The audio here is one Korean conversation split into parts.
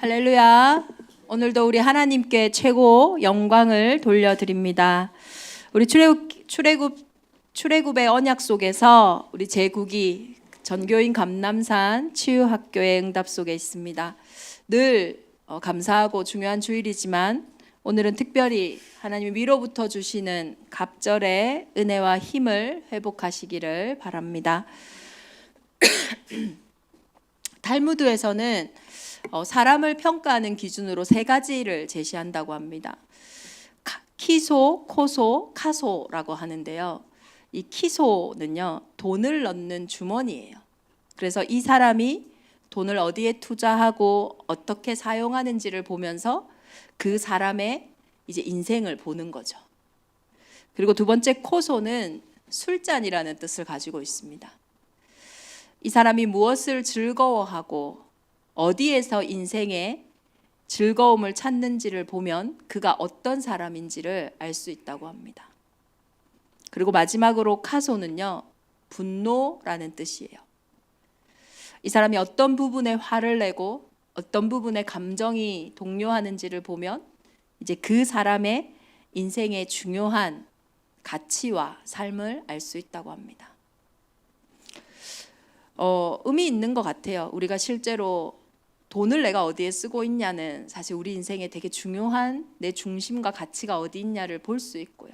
할렐루야. 오늘도 우리 하나님께 최고 영광을 돌려드립니다. 우리 출애굽의 언약 속에서 우리 제국이 전교인 감남산 치유학교의 응답 속에 있습니다. 늘 감사하고 중요한 주일이지만 오늘은 특별히 하나님이 위로부터 주시는 갑절의 은혜와 힘을 회복하시기를 바랍니다. 탈무드에서는 사람을 평가하는 기준으로 세 가지를 제시한다고 합니다. 키소, 코소, 카소라고 하는데요. 이 키소는요, 돈을 넣는 주머니예요. 그래서 이 사람이 돈을 어디에 투자하고 어떻게 사용하는지를 보면서 그 사람의 이제 인생을 보는 거죠. 그리고 두 번째 코소는 술잔이라는 뜻을 가지고 있습니다. 이 사람이 무엇을 즐거워하고 어디에서 인생의 즐거움을 찾는지를 보면 그가 어떤 사람인지를 알 수 있다고 합니다. 그리고 마지막으로 카소는요, 분노라는 뜻이에요. 이 사람이 어떤 부분에 화를 내고 어떤 부분에 감정이 동요하는지를 보면 이제 그 사람의 인생의 중요한 가치와 삶을 알 수 있다고 합니다. 의미 있는 것 같아요. 우리가 실제로 돈을 내가 어디에 쓰고 있냐는 사실 우리 인생에 되게 중요한 내 중심과 가치가 어디 있냐를 볼 수 있고요.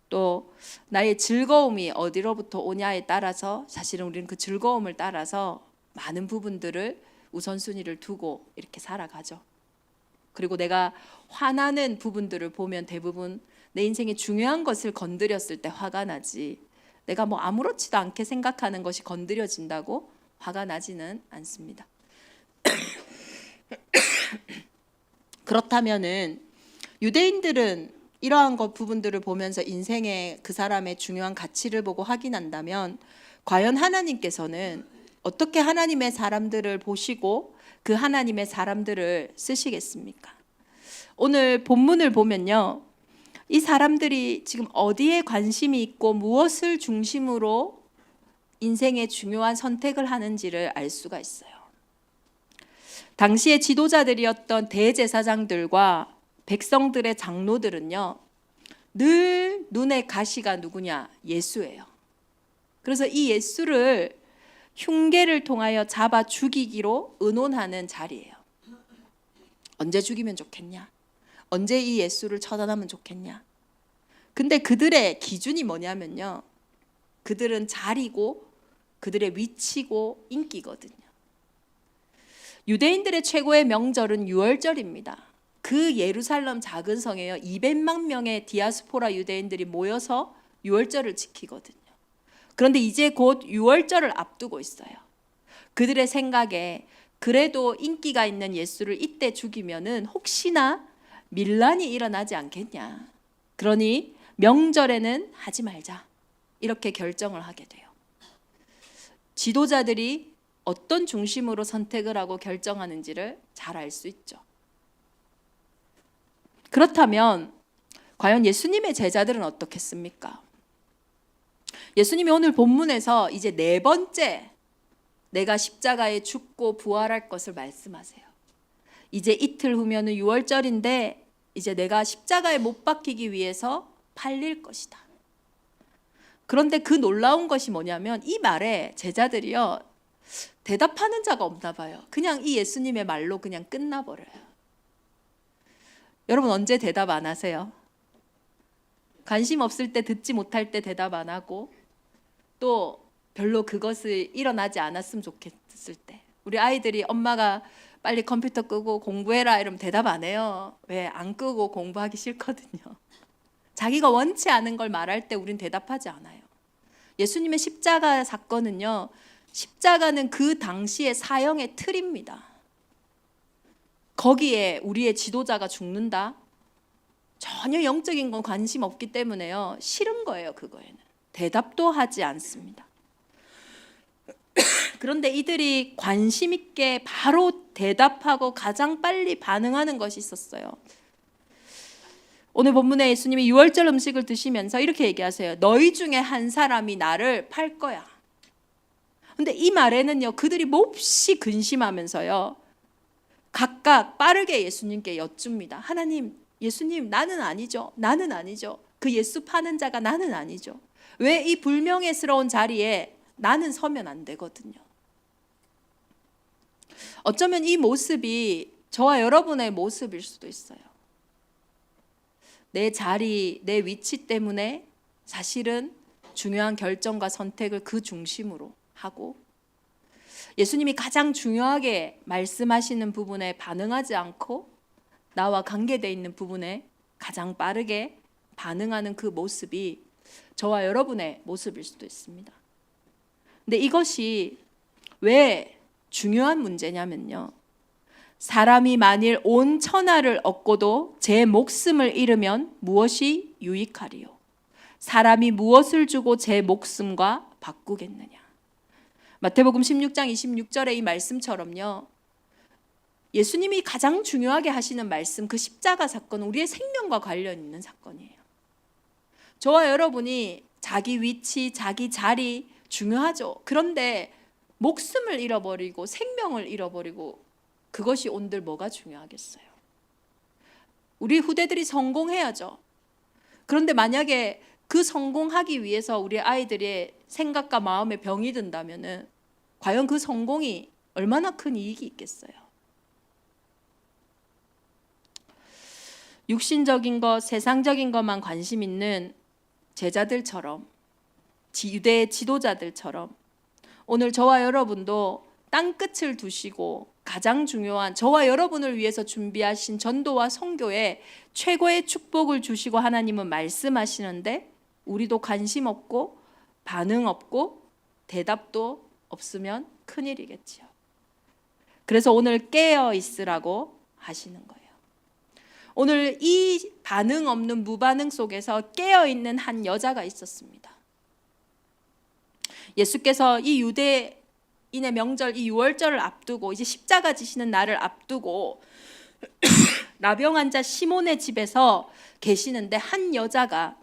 또 나의 즐거움이 어디로부터 오냐에 따라서 사실은 우리는 그 즐거움을 따라서 많은 부분들을 우선순위를 두고 이렇게 살아가죠. 그리고 내가 화나는 부분들을 보면 대부분 내 인생에 중요한 것을 건드렸을 때 화가 나지, 내가 뭐 아무렇지도 않게 생각하는 것이 건드려진다고 화가 나지는 않습니다. 그렇다면은 유대인들은 이러한 부분들을 보면서 인생의 그 사람의 중요한 가치를 보고 확인한다면 과연 하나님께서는 어떻게 하나님의 사람들을 보시고 그 하나님의 사람들을 쓰시겠습니까? 오늘 본문을 보면요, 이 사람들이 지금 어디에 관심이 있고 무엇을 중심으로 인생의 중요한 선택을 하는지를 알 수가 있어요. 당시의 지도자들이었던 대제사장들과 백성들의 장로들은요, 늘 눈의 가시가 누구냐? 예수예요. 그래서 이 예수를 흉계를 통하여 잡아 죽이기로 의논하는 자리예요. 언제 죽이면 좋겠냐? 언제 이 예수를 처단하면 좋겠냐? 근데 그들의 기준이 뭐냐면요, 그들은 자리고 그들의 위치고 인기거든요. 유대인들의 최고의 명절은 유월절입니다. 그 예루살렘 작은 성에요, 200만 명의 디아스포라 유대인들이 모여서 유월절을 지키거든요. 그런데 이제 곧 유월절을 앞두고 있어요. 그들의 생각에 그래도 인기가 있는 예수를 이때 죽이면은 혹시나 밀란이 일어나지 않겠냐. 그러니 명절에는 하지 말자. 이렇게 결정을 하게 돼요. 지도자들이 어떤 중심으로 선택을 하고 결정하는지를 잘 알 수 있죠. 그렇다면 과연 예수님의 제자들은 어떻겠습니까? 예수님이 오늘 본문에서 이제 네 번째 내가 십자가에 죽고 부활할 것을 말씀하세요. 이제 이틀 후면은 유월절인데 이제 내가 십자가에 못 박히기 위해서 팔릴 것이다. 그런데 그 놀라운 것이 뭐냐면 이 말에 제자들이요, 대답하는 자가 없나 봐요. 그냥 이 예수님의 말로 그냥 끝나버려요. 여러분 언제 대답 안 하세요? 관심 없을 때, 듣지 못할 때 대답 안 하고, 또 별로 그것을 일어나지 않았으면 좋겠을 때, 우리 아이들이 엄마가 빨리 컴퓨터 끄고 공부해라 이러면 대답 안 해요. 왜? 안 끄고 공부하기 싫거든요. 자기가 원치 않은 걸 말할 때 우린 대답하지 않아요. 예수님의 십자가 사건은요, 십자가는 그 당시의 사형의 틀입니다. 거기에 우리의 지도자가 죽는다? 전혀 영적인 건 관심 없기 때문에요, 싫은 거예요. 그거에는 대답도 하지 않습니다. 그런데 이들이 관심 있게 바로 대답하고 가장 빨리 반응하는 것이 있었어요. 오늘 본문에 예수님이 유월절 음식을 드시면서 이렇게 얘기하세요. 너희 중에 한 사람이 나를 팔 거야. 근데 이 말에는요, 그들이 몹시 근심하면서요, 각각 빠르게 예수님께 여쭙니다. 하나님, 예수님, 나는 아니죠. 나는 아니죠. 그 예수 파는 자가 나는 아니죠. 왜 이 불명예스러운 자리에 나는 서면 안 되거든요. 어쩌면 이 모습이 저와 여러분의 모습일 수도 있어요. 내 자리, 내 위치 때문에 사실은 중요한 결정과 선택을 그 중심으로 하고, 예수님이 가장 중요하게 말씀하시는 부분에 반응하지 않고 나와 관계되어 있는 부분에 가장 빠르게 반응하는 그 모습이 저와 여러분의 모습일 수도 있습니다. 근데 이것이 왜 중요한 문제냐면요, 사람이 만일 온 천하를 얻고도 제 목숨을 잃으면 무엇이 유익하리요? 사람이 무엇을 주고 제 목숨과 바꾸겠느냐? 마태복음 16장 26절의 이 말씀처럼요, 예수님이 가장 중요하게 하시는 말씀, 그 십자가 사건은 우리의 생명과 관련 있는 사건이에요. 저와 여러분이 자기 위치, 자기 자리 중요하죠. 그런데 목숨을 잃어버리고 생명을 잃어버리고 그것이 온들 뭐가 중요하겠어요? 우리 후대들이 성공해야죠. 그런데 만약에 그 성공하기 위해서 우리 아이들의 생각과 마음에 병이 든다면은 과연 그 성공이 얼마나 큰 이익이 있겠어요? 육신적인 것, 세상적인 것만 관심 있는 제자들처럼, 유대의 지도자들처럼 오늘 저와 여러분도 땅끝을 두시고 가장 중요한 저와 여러분을 위해서 준비하신 전도와 선교에 최고의 축복을 주시고 하나님은 말씀하시는데 우리도 관심 없고 반응 없고 대답도 없으면 큰일이겠지요. 그래서 오늘 깨어 있으라고 하시는 거예요. 오늘 이 반응 없는 무반응 속에서 깨어 있는 한 여자가 있었습니다. 예수께서 이 유대인의 명절, 이 유월절을 앞두고 이제 십자가 지시는 날을 앞두고 나병 환자 시몬의 집에서 계시는데, 한 여자가,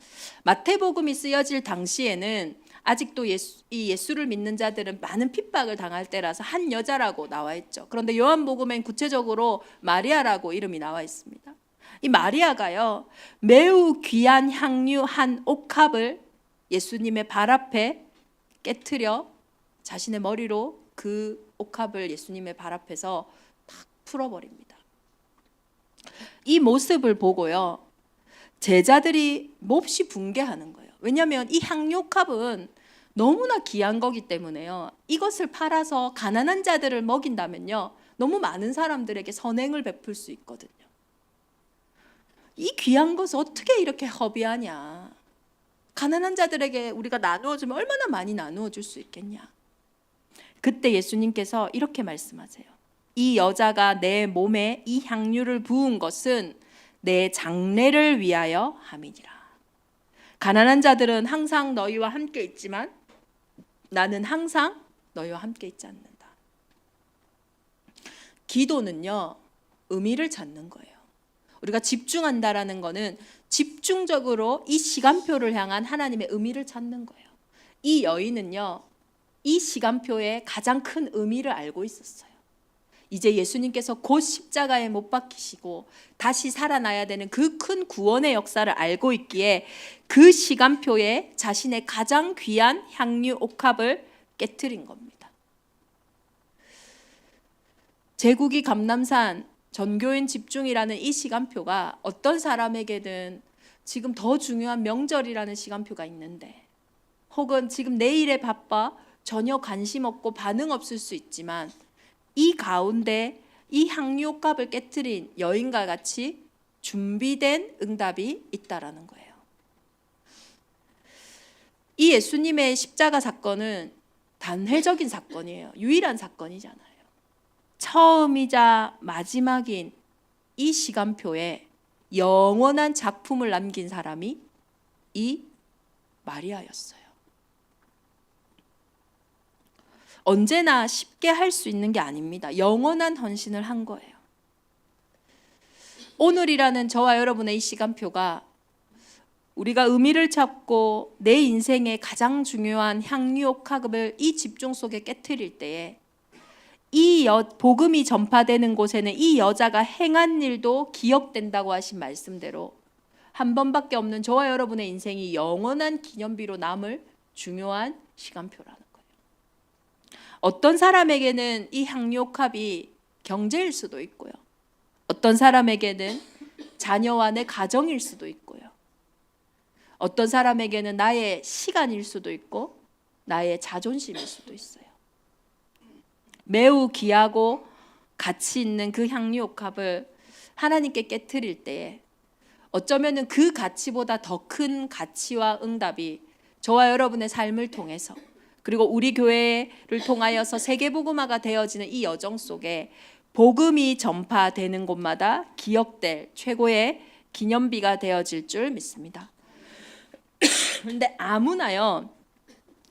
마태복음이 쓰여질 당시에는 아직도 예수를 믿는 자들은 많은 핍박을 당할 때라서 한 여자라고 나와 있죠. 그런데 요한복음엔 구체적으로 마리아라고 이름이 나와 있습니다. 이 마리아가요, 매우 귀한 향유 한 옥합을 예수님의 발 앞에 깨트려 자신의 머리로 그 옥합을 예수님의 발 앞에서 탁 풀어버립니다. 이 모습을 보고요, 제자들이 몹시 붕괴하는 거예요. 왜냐하면 이 향유옥합은 너무나 귀한 거기 때문에요, 이것을 팔아서 가난한 자들을 먹인다면요 너무 많은 사람들에게 선행을 베풀 수 있거든요. 이 귀한 것을 어떻게 이렇게 허비하냐, 가난한 자들에게 우리가 나누어주면 얼마나 많이 나누어 줄 수 있겠냐. 그때 예수님께서 이렇게 말씀하세요. 이 여자가 내 몸에 이 향유를 부은 것은 내 장래를 위하여 함이니라. 가난한 자들은 항상 너희와 함께 있지만 나는 항상 너희와 함께 있지 않는다. 기도는요, 의미를 찾는 거예요. 우리가 집중한다라는 것은 집중적으로 이 시간표를 향한 하나님의 의미를 찾는 거예요. 이 여인은요, 이 시간표의 가장 큰 의미를 알고 있었어요. 이제 예수님께서 곧 십자가에 못 박히시고 다시 살아나야 되는 그 큰 구원의 역사를 알고 있기에 그 시간표에 자신의 가장 귀한 향유 옥합을 깨트린 겁니다. 제국이 감남산 전교인 집중이라는 이 시간표가 어떤 사람에게든 지금 더 중요한 명절이라는 시간표가 있는데, 혹은 지금 내일에 바빠 전혀 관심 없고 반응 없을 수 있지만, 이 가운데 이 향유옥합을 깨트린 여인과 같이 준비된 응답이 있다라는 거예요. 이 예수님의 십자가 사건은 단회적인 사건이에요. 유일한 사건이잖아요. 처음이자 마지막인 이 시간표에 영원한 작품을 남긴 사람이 이 마리아였어요. 언제나 쉽게 할 수 있는 게 아닙니다. 영원한 헌신을 한 거예요. 오늘이라는 저와 여러분의 이 시간표가 우리가 의미를 찾고 내 인생의 가장 중요한 향유옥합을 이 집중 속에 깨트릴 때에 복음이 전파되는 곳에는 이 여자가 행한 일도 기억된다고 하신 말씀대로 한 번밖에 없는 저와 여러분의 인생이 영원한 기념비로 남을 중요한 시간표라는 거예요. 어떤 사람에게는 이 향유옥합이 경제일 수도 있고요. 어떤 사람에게는 자녀와 내 가정일 수도 있고요. 어떤 사람에게는 나의 시간일 수도 있고 나의 자존심일 수도 있어요. 매우 귀하고 가치 있는 그 향유옥합을 하나님께 깨트릴 때에 어쩌면 그 가치보다 더 큰 가치와 응답이 저와 여러분의 삶을 통해서 그리고 우리 교회를 통하여서 세계복음화가 되어지는 이 여정 속에 복음이 전파되는 곳마다 기억될 최고의 기념비가 되어질 줄 믿습니다. 그런데 아무나요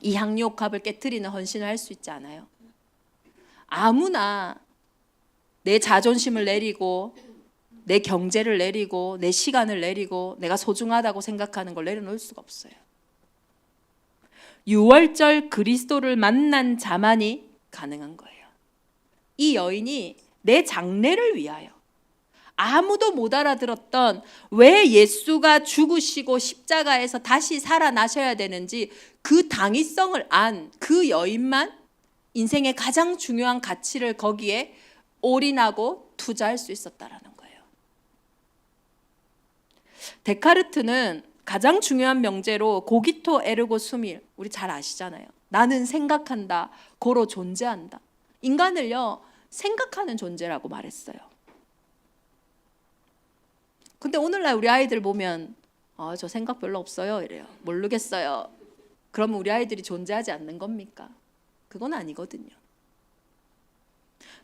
이 향유옥합을 깨트리는 헌신을 할 수 있지 않아요. 아무나 내 자존심을 내리고 내 경제를 내리고 내 시간을 내리고 내가 소중하다고 생각하는 걸 내려놓을 수가 없어요. 유월절 그리스도를 만난 자만이 가능한 거예요. 이 여인이 내 장래를 위하여 아무도 못 알아들었던 왜 예수가 죽으시고 십자가에서 다시 살아나셔야 되는지 그 당위성을 안 그 여인만 인생의 가장 중요한 가치를 거기에 올인하고 투자할 수 있었다라는 거예요. 데카르트는 가장 중요한 명제로 고기토 에르고 수밀, 우리 잘 아시잖아요. 나는 생각한다, 고로 존재한다. 인간을요 생각하는 존재라고 말했어요. 근데 오늘날 우리 아이들 보면 저 생각 별로 없어요 이래요. 모르겠어요. 그러면 우리 아이들이 존재하지 않는 겁니까? 그건 아니거든요.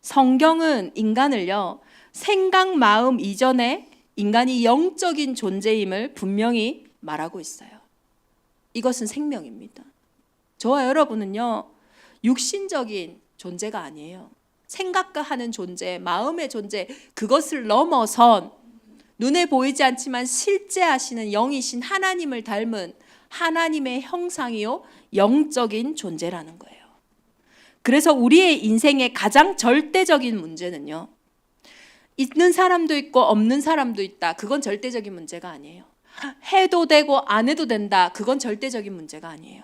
성경은 인간을요 생각, 마음 이전에 인간이 영적인 존재임을 분명히 말하고 있어요. 이것은 생명입니다. 저와 여러분은요 육신적인 존재가 아니에요. 생각과 하는 존재, 마음의 존재, 그것을 넘어선 눈에 보이지 않지만 실제하시는 영이신 하나님을 닮은 하나님의 형상이요 영적인 존재라는 거예요. 그래서 우리의 인생의 가장 절대적인 문제는요 있는 사람도 있고 없는 사람도 있다. 그건 절대적인 문제가 아니에요. 해도 되고 안 해도 된다. 그건 절대적인 문제가 아니에요.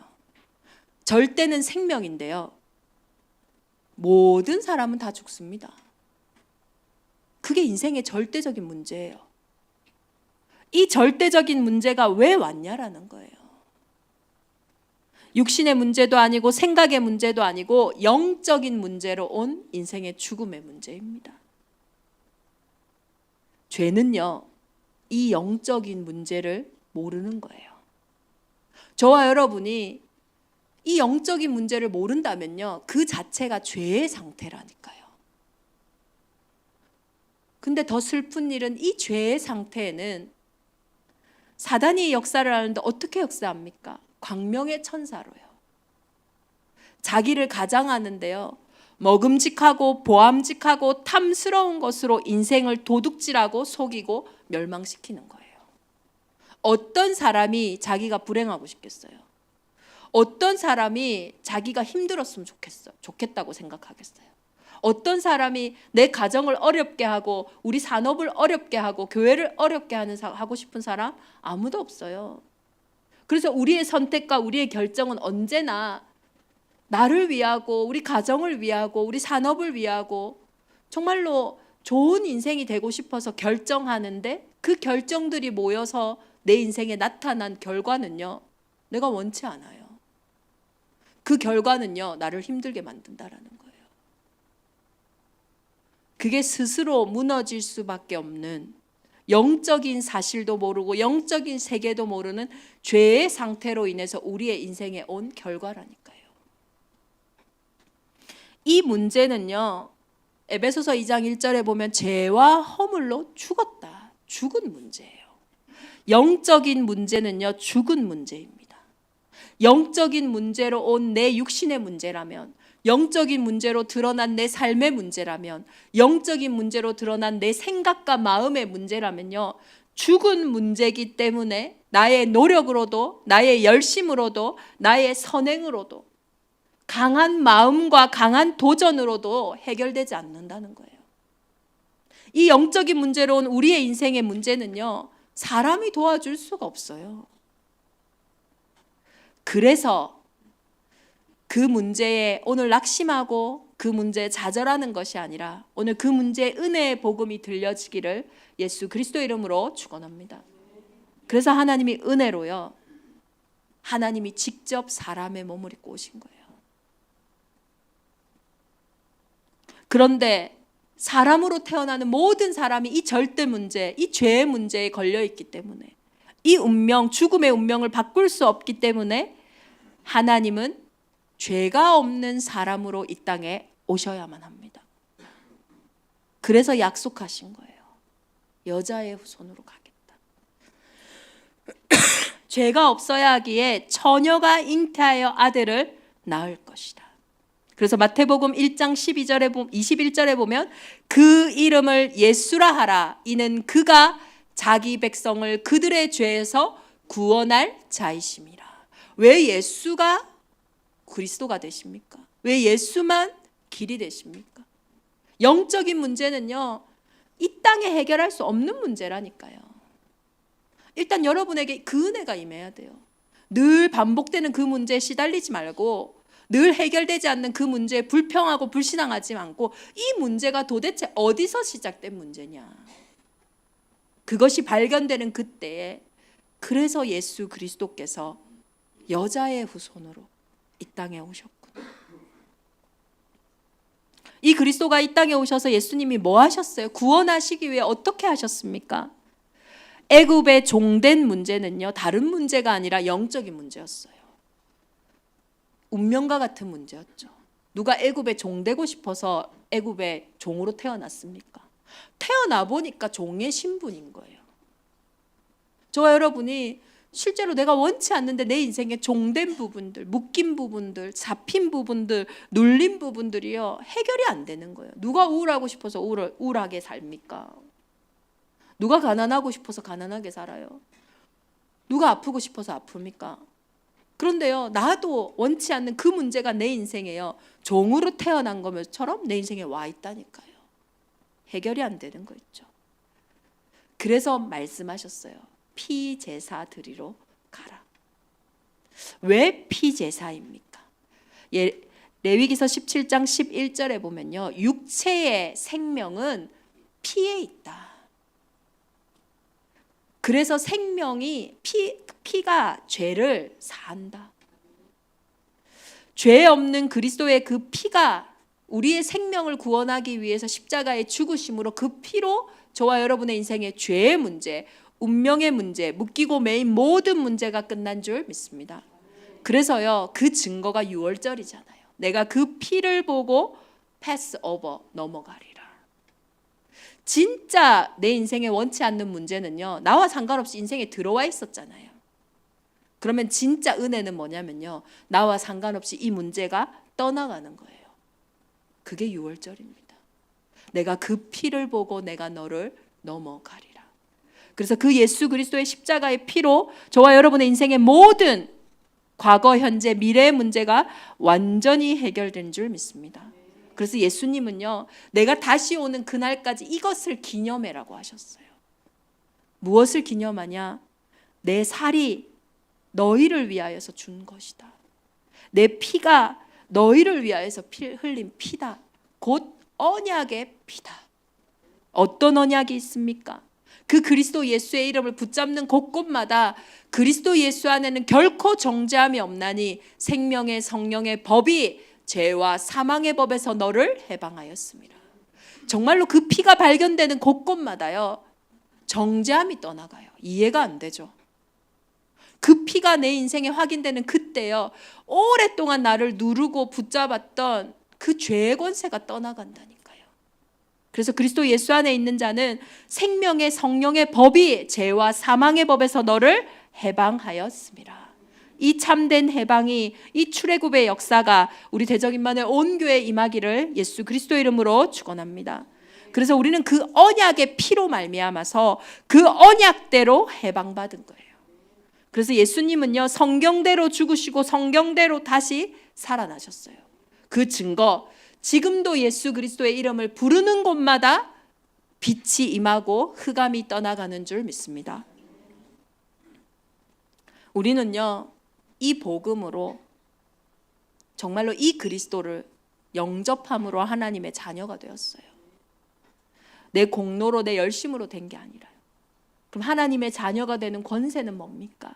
절대는 생명인데요 모든 사람은 다 죽습니다. 그게 인생의 절대적인 문제예요. 이 절대적인 문제가 왜 왔냐라는 거예요. 육신의 문제도 아니고 생각의 문제도 아니고 영적인 문제로 온 인생의 죽음의 문제입니다. 죄는요 이 영적인 문제를 모르는 거예요. 저와 여러분이 이 영적인 문제를 모른다면요 그 자체가 죄의 상태라니까요. 근데 더 슬픈 일은 이 죄의 상태에는 사단이 역사를 하는데 어떻게 역사합니까? 광명의 천사로요. 자기를 가장하는데요 먹음직하고 보암직하고 탐스러운 것으로 인생을 도둑질하고 속이고 멸망시키는 거예요. 어떤 사람이 자기가 불행하고 싶겠어요? 어떤 사람이 자기가 힘들었으면 좋겠다고 생각하겠어요? 어떤 사람이 내 가정을 어렵게 하고 우리 산업을 어렵게 하고 교회를 어렵게 하고 싶은 사람? 아무도 없어요. 그래서 우리의 선택과 우리의 결정은 언제나 나를 위하고 우리 가정을 위하고 우리 산업을 위하고 정말로 좋은 인생이 되고 싶어서 결정하는데 그 결정들이 모여서 내 인생에 나타난 결과는요 내가 원치 않아요. 그 결과는요 나를 힘들게 만든다라는 거예요. 그게 스스로 무너질 수밖에 없는 영적인 사실도 모르고 영적인 세계도 모르는 죄의 상태로 인해서 우리의 인생에 온 결과라니까요. 이 문제는요 에베소서 2장 1절에 보면 죄와 허물로 죽었다. 죽은 문제예요. 영적인 문제는요 죽은 문제입니다. 영적인 문제로 온 내 육신의 문제라면, 영적인 문제로 드러난 내 삶의 문제라면, 영적인 문제로 드러난 내 생각과 마음의 문제라면요 죽은 문제이기 때문에 나의 노력으로도 나의 열심으로도 나의 선행으로도 강한 마음과 강한 도전으로도 해결되지 않는다는 거예요. 이 영적인 문제로 온 우리의 인생의 문제는요, 사람이 도와줄 수가 없어요. 그래서 그 문제에 오늘 낙심하고 그 문제에 좌절하는 것이 아니라 오늘 그 문제에 은혜의 복음이 들려지기를 예수 그리스도 이름으로 축원합니다. 그래서 하나님이 은혜로요, 하나님이 직접 사람의 몸을 입고 오신 거예요. 그런데 사람으로 태어나는 모든 사람이 이 절대 문제, 이 죄의 문제에 걸려 있기 때문에, 이 운명, 죽음의 운명을 바꿀 수 없기 때문에 하나님은 죄가 없는 사람으로 이 땅에 오셔야만 합니다. 그래서 약속하신 거예요. 여자의 후손으로 가겠다. 죄가 없어야 하기에 처녀가 잉태하여 아들을 낳을 것이다. 그래서 마태복음 1장 21절에 보면 그 이름을 예수라 하라. 이는 그가 자기 백성을 그들의 죄에서 구원할 자이심이라. 왜 예수가 그리스도가 되십니까? 왜 예수만 길이 되십니까? 영적인 문제는요, 이 땅에 해결할 수 없는 문제라니까요. 일단 여러분에게 그 은혜가 임해야 돼요. 늘 반복되는 그 문제에 시달리지 말고, 늘 해결되지 않는 그 문제에 불평하고 불신앙하지 않고, 이 문제가 도대체 어디서 시작된 문제냐, 그것이 발견되는 그때에, 그래서 예수 그리스도께서 여자의 후손으로 이 땅에 오셨구나. 이 그리스도가 이 땅에 오셔서 예수님이 뭐 하셨어요? 구원하시기 위해 어떻게 하셨습니까? 애굽의 종된 문제는요, 다른 문제가 아니라 영적인 문제였어요. 운명과 같은 문제였죠. 누가 애굽에 종되고 싶어서 애굽의 종으로 태어났습니까? 태어나 보니까 종의 신분인 거예요. 저와 여러분이 실제로 내가 원치 않는데 내 인생에 종된 부분들, 묶인 부분들, 잡힌 부분들, 눌린 부분들이요, 해결이 안 되는 거예요. 누가 우울하고 싶어서 우울하게 삽니까? 누가 가난하고 싶어서 가난하게 살아요? 누가 아프고 싶어서 아픕니까? 그런데요, 나도 원치 않는 그 문제가 내 인생에요, 종으로 태어난 것처럼 내 인생에 와 있다니까요. 해결이 안 되는 거 있죠. 그래서 말씀하셨어요. 피제사 드리러 가라. 왜 피제사입니까? 레위기서 17장 11절에 보면요, 육체의 생명은 피에 있다. 그래서 생명이 피가 죄를 사한다. 죄 없는 그리스도의 그 피가 우리의 생명을 구원하기 위해서 십자가에 죽으심으로 그 피로 저와 여러분의 인생의 죄의 문제, 운명의 문제, 묶이고 매인 모든 문제가 끝난 줄 믿습니다. 그래서요, 그 증거가 유월절이잖아요. 내가 그 피를 보고 패스 오버, 넘어가리라. 진짜 내 인생에 원치 않는 문제는요, 나와 상관없이 인생에 들어와 있었잖아요. 그러면 진짜 은혜는 뭐냐면요, 나와 상관없이 이 문제가 떠나가는 거예요. 그게 유월절입니다. 내가 그 피를 보고 내가 너를 넘어가리라. 그래서 그 예수 그리스도의 십자가의 피로 저와 여러분의 인생의 모든 과거, 현재, 미래의 문제가 완전히 해결된 줄 믿습니다. 그래서 예수님은요, 내가 다시 오는 그날까지 이것을 기념해라고 하셨어요. 무엇을 기념하냐? 내 살이 너희를 위하여서 준 것이다. 내 피가 너희를 위하여서 흘린 피다. 곧 언약의 피다. 어떤 언약이 있습니까? 그 그리스도 예수의 이름을 붙잡는 곳곳마다 그리스도 예수 안에는 결코 정죄함이 없나니 생명의 성령의 법이 죄와 사망의 법에서 너를 해방하였습니다. 정말로 그 피가 발견되는 곳곳마다요, 정죄함이 떠나가요. 이해가 안 되죠. 그 피가 내 인생에 확인되는 그때요, 오랫동안 나를 누르고 붙잡았던 그 죄의 권세가 떠나간다니까요. 그래서 그리스도 예수 안에 있는 자는 생명의 성령의 법이 죄와 사망의 법에서 너를 해방하였습니다. 이 참된 해방이, 이 출애굽의 역사가 우리 대적인만의 온 교회에 임하기를 예수 그리스도 이름으로 축원합니다. 그래서 우리는 그 언약의 피로 말미암아서 그 언약대로 해방받은 거예요. 그래서 예수님은요, 성경대로 죽으시고 성경대로 다시 살아나셨어요. 그 증거, 지금도 예수 그리스도의 이름을 부르는 곳마다 빛이 임하고 흑암이 떠나가는 줄 믿습니다. 우리는요, 이 복음으로 정말로 이 그리스도를 영접함으로 하나님의 자녀가 되었어요. 내 공로로 내 열심으로 된 게 아니라요. 그럼 하나님의 자녀가 되는 권세는 뭡니까?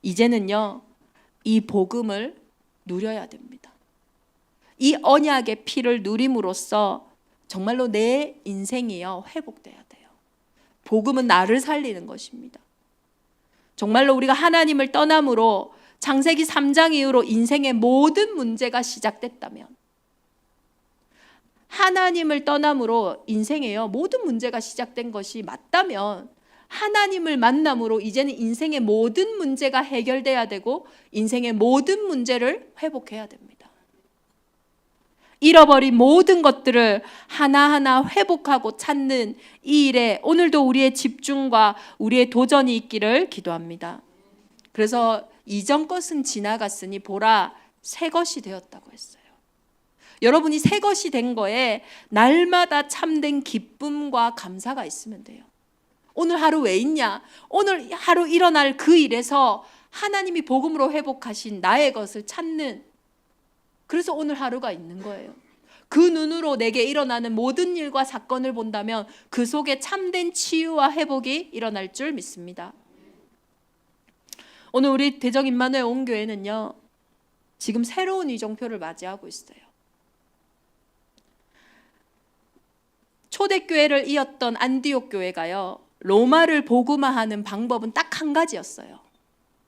이제는요, 이 복음을 누려야 됩니다. 이 언약의 피를 누림으로써 정말로 내 인생이요, 회복돼야 돼요. 복음은 나를 살리는 것입니다. 정말로 우리가 하나님을 떠남으로 창세기 3장 이후로 인생의 모든 문제가 시작됐다면, 하나님을 떠남으로 인생에요 모든 문제가 시작된 것이 맞다면, 하나님을 만남으로 이제는 인생의 모든 문제가 해결돼야 되고 인생의 모든 문제를 회복해야 됩니다. 잃어버린 모든 것들을 하나하나 회복하고 찾는 이 일에 오늘도 우리의 집중과 우리의 도전이 있기를 기도합니다. 그래서 이전 것은 지나갔으니 보라, 새 것이 되었다고 했어요. 여러분이 새 것이 된 거에 날마다 참된 기쁨과 감사가 있으면 돼요. 오늘 하루 왜 있냐? 오늘 하루 일어날 그 일에서 하나님이 복음으로 회복하신 나의 것을 찾는, 그래서 오늘 하루가 있는 거예요. 그 눈으로 내게 일어나는 모든 일과 사건을 본다면 그 속에 참된 치유와 회복이 일어날 줄 믿습니다. 오늘 우리 대적 임마누엘 온교회는요, 지금 새로운 이정표를 맞이하고 있어요. 초대교회를 이었던 안디옥 교회가요, 로마를 복음화하는 방법은 딱 한 가지였어요.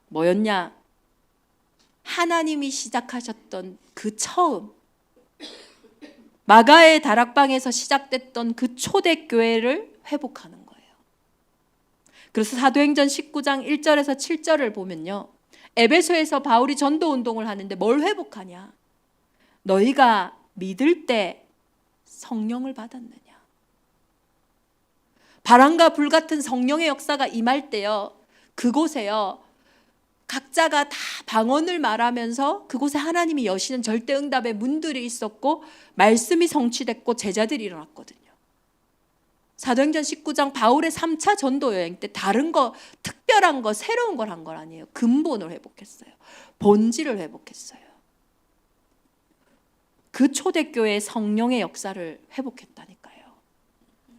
뭐였냐? 하나님이 시작하셨던 그 처음, 마가의 다락방에서 시작됐던 그 초대교회를 회복하는 거예요. 그래서 사도행전 19장 1절에서 7절을 보면요, 에베소에서 바울이 전도운동을 하는데 뭘 회복하냐? 너희가 믿을 때 성령을 받았느냐? 바람과 불 같은 성령의 역사가 임할 때요, 그곳에요, 각자가 다 방언을 말하면서 그곳에 하나님이 여시는 절대응답의 문들이 있었고 말씀이 성취됐고 제자들이 일어났거든요. 사도행전 19장 바울의 3차 전도 여행 때 다른 거, 특별한 거, 새로운 걸 한 건 아니에요. 근본을 회복했어요. 본질을 회복했어요. 그 초대교회의 성령의 역사를 회복했다니까요.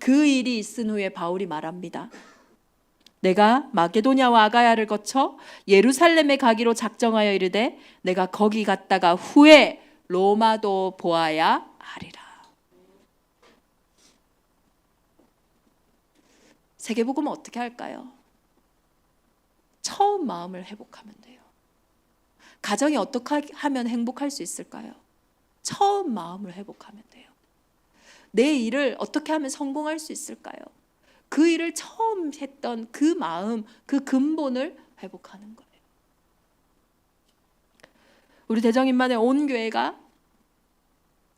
그 일이 있은 후에 바울이 말합니다. 내가 마게도냐와 아가야를 거쳐 예루살렘에 가기로 작정하여 이르되 내가 거기 갔다가 후에 로마도 보아야 하리라. 세계복음은 어떻게 할까요? 처음 마음을 회복하면 돼요. 가정이 어떻게 하면 행복할 수 있을까요? 처음 마음을 회복하면 돼요. 내 일을 어떻게 하면 성공할 수 있을까요? 그 일을 처음 했던 그 마음, 그 근본을 회복하는 거예요. 우리 대정임만의 온 교회가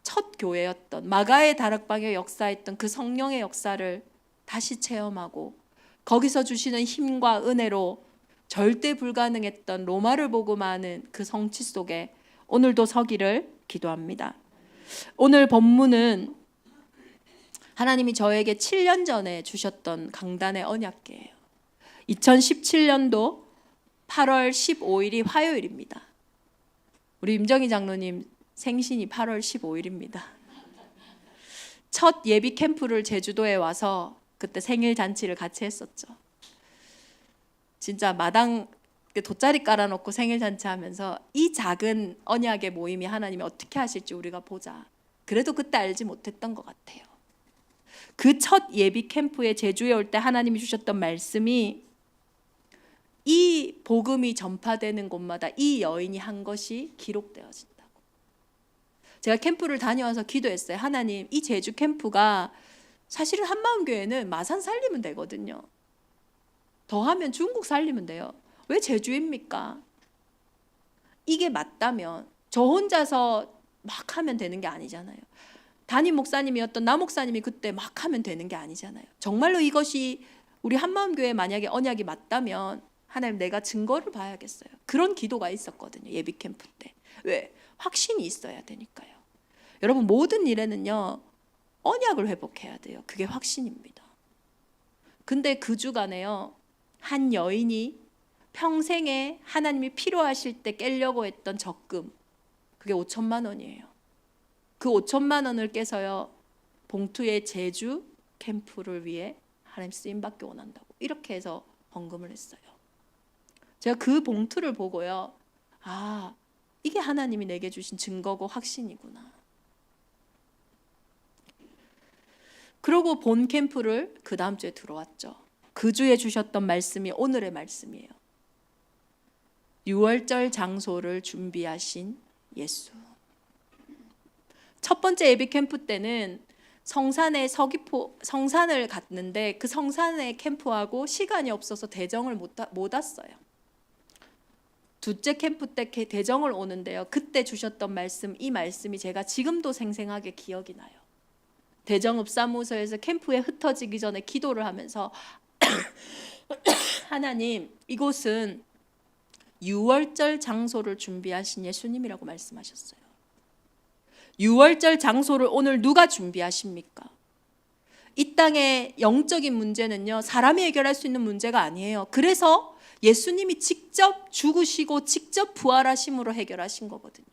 첫 교회였던 마가의 다락방에 역사했던 그 성령의 역사를 다시 체험하고 거기서 주시는 힘과 은혜로 절대 불가능했던 로마를 복음하는 그 성취 속에 오늘도 서기를 기도합니다. 오늘 본문은 하나님이 저에게 7년 전에 주셨던 강단의 언약궤예요. 2017년도 8월 15일이 화요일입니다. 우리 임정희 장로님 생신이 8월 15일입니다. 첫 예비 캠프를 제주도에 와서 그때 생일 잔치를 같이 했었죠. 진짜 마당 돗자리 깔아놓고 생일 잔치하면서 이 작은 언약의 모임이 하나님이 어떻게 하실지 우리가 보자. 그래도 그때 알지 못했던 것 같아요. 그 첫 예비 캠프에 제주에 올 때 하나님이 주셨던 말씀이 이 복음이 전파되는 곳마다 이 여인이 한 것이 기록되어진다고. 제가 캠프를 다녀와서 기도했어요. 하나님, 이 제주 캠프가 사실은 한마음교회는 마산 살리면 되거든요. 더하면 중국 살리면 돼요. 왜 제주입니까? 이게 맞다면 저 혼자서 막 하면 되는 게 아니잖아요. 담임 목사님이었던 나 목사님이 그때 막 하면 되는 게 아니잖아요. 정말로 이것이 우리 한마음교회 만약에 언약이 맞다면 하나님, 내가 증거를 봐야겠어요. 그런 기도가 있었거든요. 예비 캠프 때. 왜? 확신이 있어야 되니까요. 여러분, 모든 일에는요, 언약을 회복해야 돼요. 그게 확신입니다. 근데 그 주간에요, 한 여인이 평생에 하나님이 필요하실 때 깨려고 했던 적금, 그게 5천만 원이에요. 그 5천만 원을 깨서요, 봉투에 제주 캠프를 위해 하나님 쓰임받기 원한다고 이렇게 해서 헌금을 했어요. 제가 그 봉투를 보고요, 아, 이게 하나님이 내게 주신 증거고 확신이구나. 그러고 본 캠프를 그 다음 주에 들어왔죠. 그 주에 주셨던 말씀이 오늘의 말씀이에요. 6월절 장소를 준비하신 예수. 첫 번째 예비 캠프 때는 성산의 성산을 갔는데 그 성산의 캠프하고 시간이 없어서 대정을 못 왔어요. 둘째 캠프 때 대정을 오는데요, 그때 주셨던 말씀, 이 말씀이 제가 지금도 생생하게 기억이 나요. 대정읍사무소에서 캠프에 흩어지기 전에 기도를 하면서 하나님, 이곳은 6월절 장소를 준비하신 예수님이라고 말씀하셨어요. 6월절 장소를 오늘 누가 준비하십니까? 이 땅의 영적인 문제는요, 사람이 해결할 수 있는 문제가 아니에요. 그래서 예수님이 직접 죽으시고 직접 부활하심으로 해결하신 거거든요.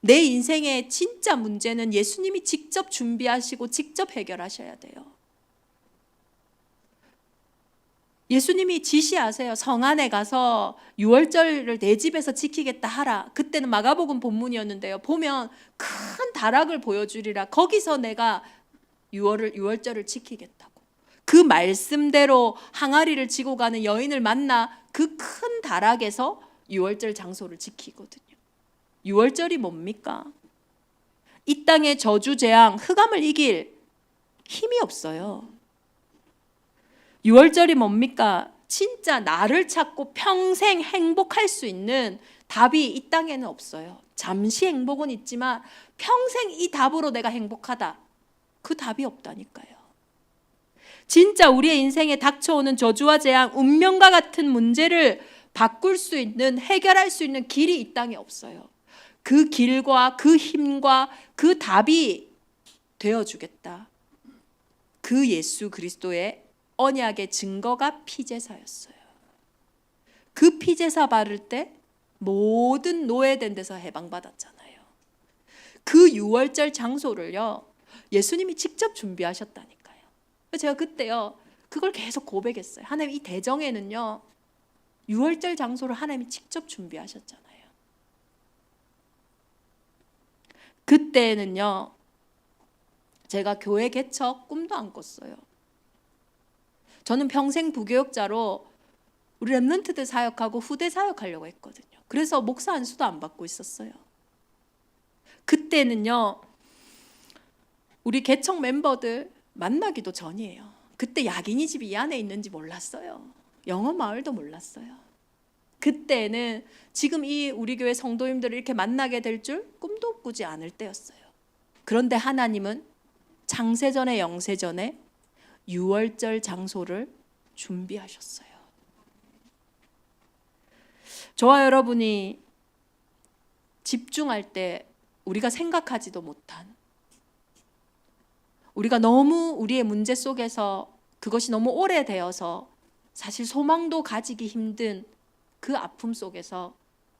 내 인생의 진짜 문제는 예수님이 직접 준비하시고 직접 해결하셔야 돼요. 예수님이 지시하세요. 성 안에 가서 6월절을 내 집에서 지키겠다 하라. 그때는 마가복음 본문이었는데요, 보면 큰 다락을 보여주리라. 거기서 내가 6월절을 지키겠다고. 그 말씀대로 항아리를 지고 가는 여인을 만나 그 큰 다락에서 6월절 장소를 지키거든요. 6월절이 뭡니까? 이 땅의 저주, 재앙, 흑암을 이길 힘이 없어요. 6월절이 뭡니까? 진짜 나를 찾고 평생 행복할 수 있는 답이 이 땅에는 없어요. 잠시 행복은 있지만 평생 이 답으로 내가 행복하다, 그 답이 없다니까요. 진짜 우리의 인생에 닥쳐오는 저주와 재앙, 운명과 같은 문제를 바꿀 수 있는, 해결할 수 있는 길이 이 땅에 없어요. 그 길과 그 힘과 그 답이 되어주겠다. 그 예수 그리스도의 언약의 증거가 피제사였어요. 그 피제사 바를 때 모든 노예된 데서 해방받았잖아요. 그 6월절 장소를요, 예수님이 직접 준비하셨다니까요. 제가 그때요, 그걸 계속 고백했어요. 하나님, 이 대정에는요 6월절 장소를 하나님이 직접 준비하셨잖아요. 그때는요, 제가 교회 개척 꿈도 안 꿨어요. 저는 평생 부교육자로 우리 렘넌트들 사역하고 후대 사역하려고 했거든요. 그래서 목사 안수도 안 받고 있었어요. 그때는요, 우리 개척 멤버들 만나기도 전이에요. 그때 야긴이 집이 이 안에 있는지 몰랐어요. 영어 마을도 몰랐어요. 그때는 지금 이 우리 교회 성도님들을 이렇게 만나게 될 줄 꿈도 꾸지 않을 때였어요. 그런데 하나님은 창세전에 영세전에 6월절 장소를 준비하셨어요. 저와 여러분이 집중할 때 우리가 생각하지도 못한, 우리가 너무 우리의 문제 속에서 그것이 너무 오래되어서 사실 소망도 가지기 힘든 그 아픔 속에서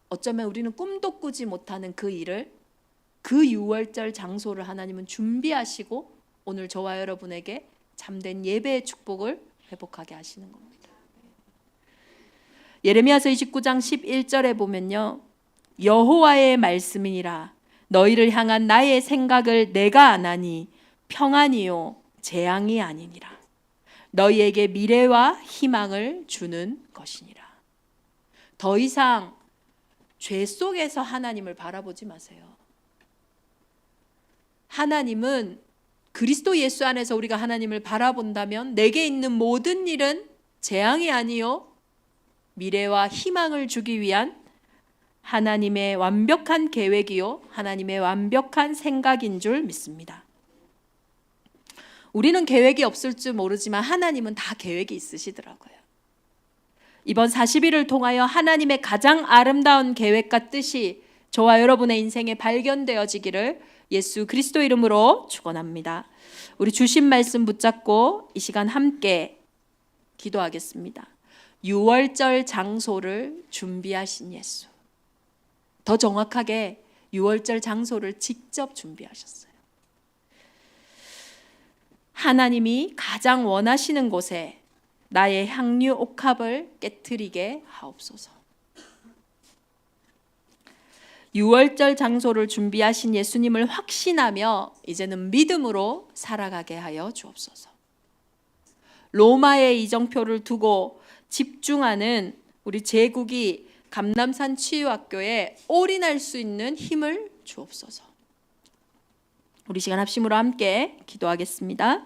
어쩌면 우리는 꿈도 꾸지 못하는 그 일을, 그 6월절 장소를 하나님은 준비하시고 오늘 저와 여러분에게 참된 예배의 축복을 회복하게 하시는 겁니다. 예레미야서 29장 11절에 보면요, 여호와의 말씀이니라. 너희를 향한 나의 생각을 내가 아나니 평안이요 재앙이 아니니라. 너희에게 미래와 희망을 주는 것이니라. 더 이상 죄 속에서 하나님을 바라보지 마세요. 하나님은 그리스도 예수 안에서 우리가 하나님을 바라본다면 내게 있는 모든 일은 재앙이 아니요 미래와 희망을 주기 위한 하나님의 완벽한 계획이요 하나님의 완벽한 생각인 줄 믿습니다. 우리는 계획이 없을 줄 모르지만 하나님은 다 계획이 있으시더라고요. 이번 40일을 통하여 하나님의 가장 아름다운 계획과 뜻이 저와 여러분의 인생에 발견되어지기를 예수 그리스도 이름으로 축원합니다. 우리 주신 말씀 붙잡고 이 시간 함께 기도하겠습니다. 6월절 장소를 준비하신 예수. 더 정확하게 6월절 장소를 직접 준비하셨어요. 하나님이 가장 원하시는 곳에 나의 향유 옥합을 깨트리게 하옵소서. 6월절 장소를 준비하신 예수님을 확신하며 이제는 믿음으로 살아가게 하여 주옵소서. 로마의 이정표를 두고 집중하는 우리 제국이 감남산 치유학교에 올인할 수 있는 힘을 주옵소서. 우리 시간 합심으로 함께 기도하겠습니다.